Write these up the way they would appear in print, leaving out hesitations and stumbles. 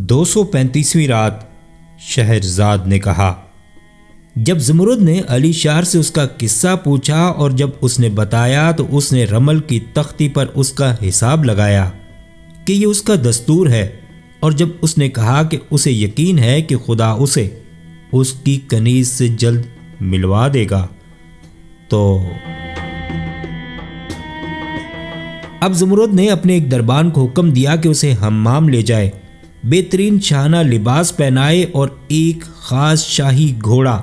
235ویں رات شہرزاد نے کہا۔ جب زمرد نے علی شار سے اس کا قصہ پوچھا اور جب اس نے بتایا تو اس نے رمل کی تختی پر اس کا حساب لگایا کہ یہ اس کا دستور ہے، اور جب اس نے کہا کہ اسے یقین ہے کہ خدا اسے اس کی کنیز سے جلد ملوا دے گا، تو اب زمرد نے اپنے ایک دربان کو حکم دیا کہ اسے حمام لے جائے، بہترین شاہانہ لباس پہنائے اور ایک خاص شاہی گھوڑا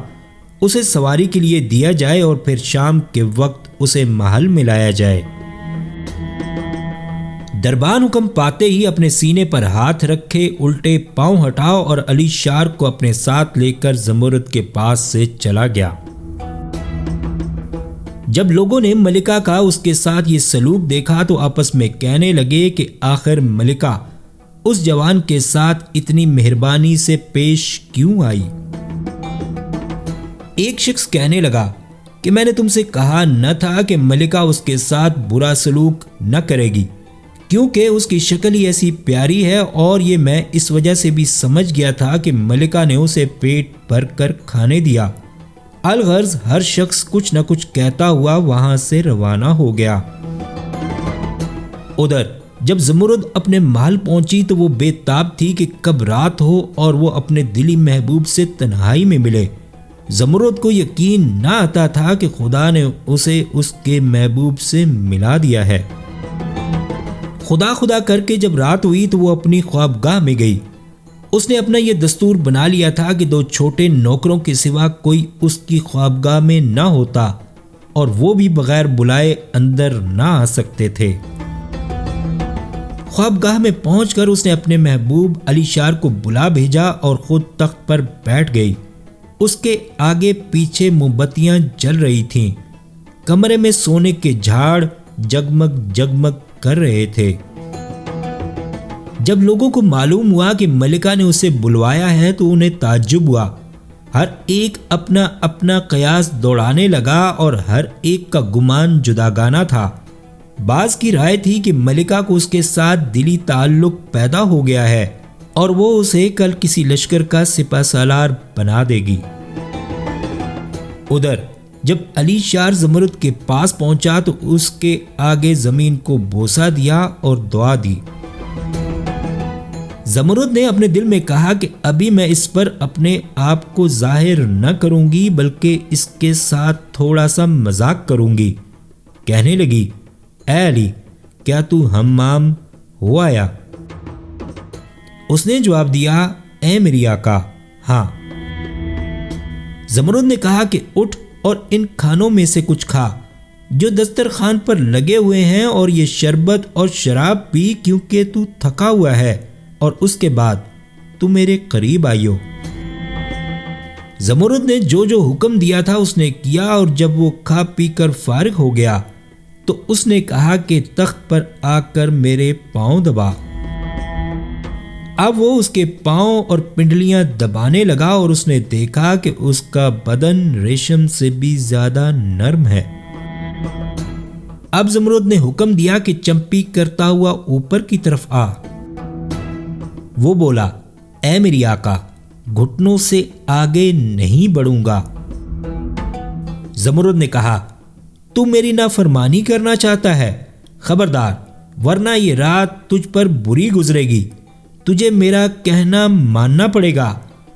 اسے سواری کے لیے دیا جائے، اور پھر شام کے وقت اسے محل میں لایا جائے۔ دربان حکم پاتے ہی اپنے سینے پر ہاتھ رکھے الٹے پاؤں ہٹاؤ اور علی شار کو اپنے ساتھ لے کر زمرد کے پاس سے چلا گیا۔ جب لوگوں نے ملکہ کا اس کے ساتھ یہ سلوک دیکھا تو آپس میں کہنے لگے کہ آخر ملکہ اس جوان کے ساتھ اتنی مہربانی سے پیش کیوں آئی؟ ایک شخص کہنے لگا کہ میں نے تم سے کہا نہ تھا کہ ملکہ اس کے ساتھ برا سلوک نہ کرے گی، کیونکہ اس کی شکل ہی ایسی پیاری ہے، اور یہ میں اس وجہ سے بھی سمجھ گیا تھا کہ ملکہ نے اسے پیٹ بھر کر کھانے دیا۔ الغرض ہر شخص کچھ نہ کچھ کہتا ہوا وہاں سے روانہ ہو گیا۔ ادھر جب زمرد اپنے محل پہنچی تو وہ بے تاب تھی کہ کب رات ہو اور وہ اپنے دلی محبوب سے تنہائی میں ملے۔ زمرد کو یقین نہ آتا تھا کہ خدا نے اسے اس کے محبوب سے ملا دیا ہے۔ خدا خدا کر کے جب رات ہوئی تو وہ اپنی خوابگاہ میں گئی۔ اس نے اپنا یہ دستور بنا لیا تھا کہ 2 چھوٹے نوکروں کے سوا کوئی اس کی خوابگاہ میں نہ ہوتا، اور وہ بھی بغیر بلائے اندر نہ آ سکتے تھے۔ خوابگاہ میں پہنچ کر اس نے اپنے محبوب علی شار کو بلا بھیجا اور خود تخت پر بیٹھ گئی۔ اس کے آگے پیچھے موم بتیاں جل رہی تھیں، کمرے میں سونے کے جھاڑ جگمگ جگمگ کر رہے تھے۔ جب لوگوں کو معلوم ہوا کہ ملکہ نے اسے بلوایا ہے تو انہیں تعجب ہوا۔ ہر ایک اپنا اپنا قیاس دوڑانے لگا اور ہر ایک کا گمان جداگانہ تھا۔ بعض کی رائے تھی کہ ملکہ کو اس کے ساتھ دلی تعلق پیدا ہو گیا ہے اور وہ اسے کل کسی لشکر کا سپہ سالار بنا دے گی۔ ادھر جب علی شار زمرد کے پاس پہنچا تو اس کے آگے زمین کو بوسہ دیا اور دعا دی۔ زمرد نے اپنے دل میں کہا کہ ابھی میں اس پر اپنے آپ کو ظاہر نہ کروں گی بلکہ اس کے ساتھ تھوڑا سا مذاق کروں گی۔ کہنے لگی، اے علی، کیا تو حمام ہو آیا؟ اس نے جواب دیا، اے میری آقا، ہاں۔ زمرد نے کہا کہ اٹھ اور ان کھانوں میں سے کچھ کھا جو دسترخوان پر لگے ہوئے ہیں، اور یہ شربت اور شراب پی کیونکہ تو تھکا ہوا ہے، اور اس کے بعد تو میرے قریب آئیو۔ زمرد نے جو جو حکم دیا تھا اس نے کیا، اور جب وہ کھا پی کر فارغ ہو گیا تو اس نے کہا کہ تخت پر آ کر میرے پاؤں دبا۔ اب وہ اس کے پاؤں اور پنڈلیاں دبانے لگا اور اس نے دیکھا کہ اس کا بدن ریشم سے بھی زیادہ نرم ہے۔ اب زمرد نے حکم دیا کہ چمپی کرتا ہوا اوپر کی طرف آ۔ وہ بولا، اے میری آقا، گھٹنوں سے آگے نہیں بڑھوں گا۔ زمرد نے کہا، تو میری نافرمانی کرنا چاہتا ہے؟ خبردار، ورنہ یہ رات تجھ پر بری گزرے گی۔ تجھے میرا کہنا ماننا پڑے گا۔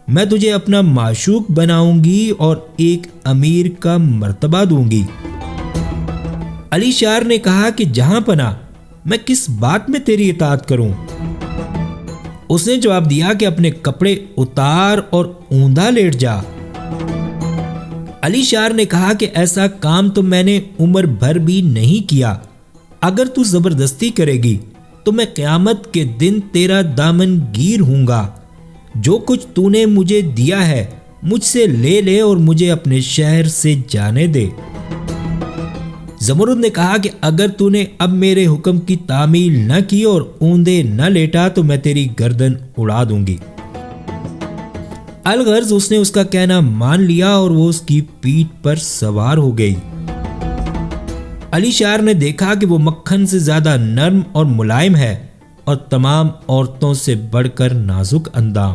میں تجھے اپنا معشوق بناؤں گی اور ایک امیر کا مرتبہ دوں گی۔ علی شار نے کہا کہ جہاں پناہ، میں کس بات میں تیری اطاعت کروں؟ اس نے جواب دیا کہ اپنے کپڑے اتار اور اوندا لیٹ جا۔ علی شار نے کہا کہ ایسا کام تو میں نے عمر بھر بھی نہیں کیا۔ اگر تو زبردستی کرے گی تو میں قیامت کے دن تیرا دامن گیر ہوں گا۔ جو کچھ تو نے مجھے دیا ہے مجھ سے لے لے اور مجھے اپنے شہر سے جانے دے۔ زمرد نے کہا کہ اگر تو نے اب میرے حکم کی تعمیل نہ کی اور اوندے نہ لیٹا تو میں تیری گردن اڑا دوں گی۔ الغرض اس نے اس کا کہنا مان لیا اور وہ اس کی پیٹھ پر سوار ہو گئی۔ علی شار نے دیکھا کہ وہ مکھن سے زیادہ نرم اور ملائم ہے اور تمام عورتوں سے بڑھ کر نازک اندام۔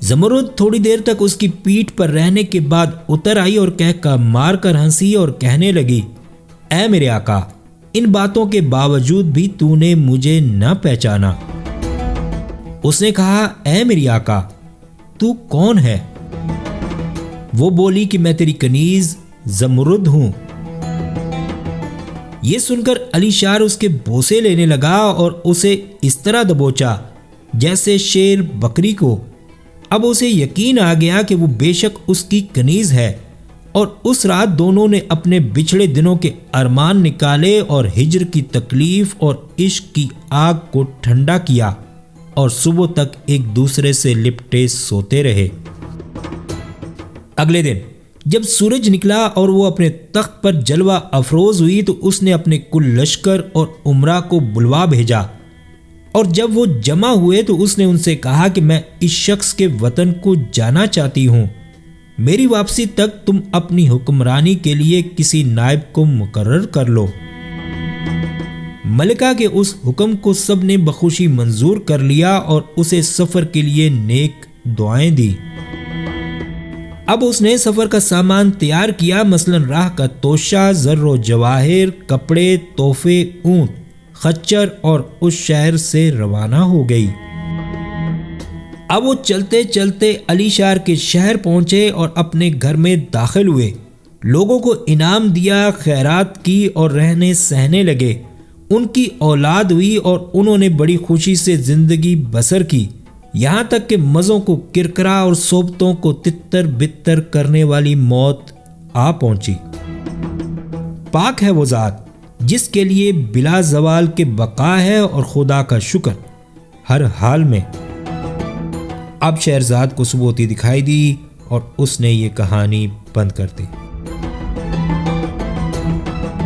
زمرد تھوڑی دیر تک اس کی پیٹھ پر رہنے کے بعد اتر آئی اور کہہ مار کر ہنسی اور کہنے لگی، اے میرے آقا، ان باتوں کے باوجود بھی تو نے مجھے نہ پہچانا۔ اس نے کہا، اے میری آقا، تو کون ہے؟ وہ بولی کہ میں تیری کنیز زمرد ہوں۔ یہ سن کر علی شار اس کے بوسے لینے لگا اور اسے اس طرح دبوچا جیسے شیر بکری کو۔ اب اسے یقین آ گیا کہ وہ بے شک اس کی کنیز ہے، اور اس رات دونوں نے اپنے بچھڑے دنوں کے ارمان نکالے اور ہجر کی تکلیف اور عشق کی آگ کو ٹھنڈا کیا، اور صبح تک ایک دوسرے سے لپٹے سوتے رہے۔ اگلے دن جب سورج نکلا اور وہ اپنے تخت پر جلوہ افروز ہوئی تو اس نے اپنے کل لشکر اور امراء کو بلوا بھیجا، اور جب وہ جمع ہوئے تو اس نے ان سے کہا کہ میں اس شخص کے وطن کو جانا چاہتی ہوں، میری واپسی تک تم اپنی حکمرانی کے لیے کسی نائب کو مقرر کر لو۔ ملکہ کے اس حکم کو سب نے بخوشی منظور کر لیا اور اسے سفر کے لیے نیک دعائیں دی۔ اب اس نے سفر کا سامان تیار کیا، مثلا راہ کا توشہ، زر و جواہر، کپڑے، تحفے، اونٹ، خچر، اور اس شہر سے روانہ ہو گئی۔ اب وہ چلتے چلتے علی شار کے شہر پہنچے اور اپنے گھر میں داخل ہوئے، لوگوں کو انعام دیا، خیرات کی اور رہنے سہنے لگے۔ ان کی اولاد ہوئی اور انہوں نے بڑی خوشی سے زندگی بسر کی، یہاں تک کہ مزوں کو کرکرا اور صحبتوں کو تتر بتر کرنے والی موت آ پہنچی۔ پاک ہے وہ ذات جس کے لیے بلا زوال کے بقا ہے، اور خدا کا شکر ہر حال میں۔ اب شہرزاد کو صبح ہوتی دکھائی دی اور اس نے یہ کہانی بند کر دی۔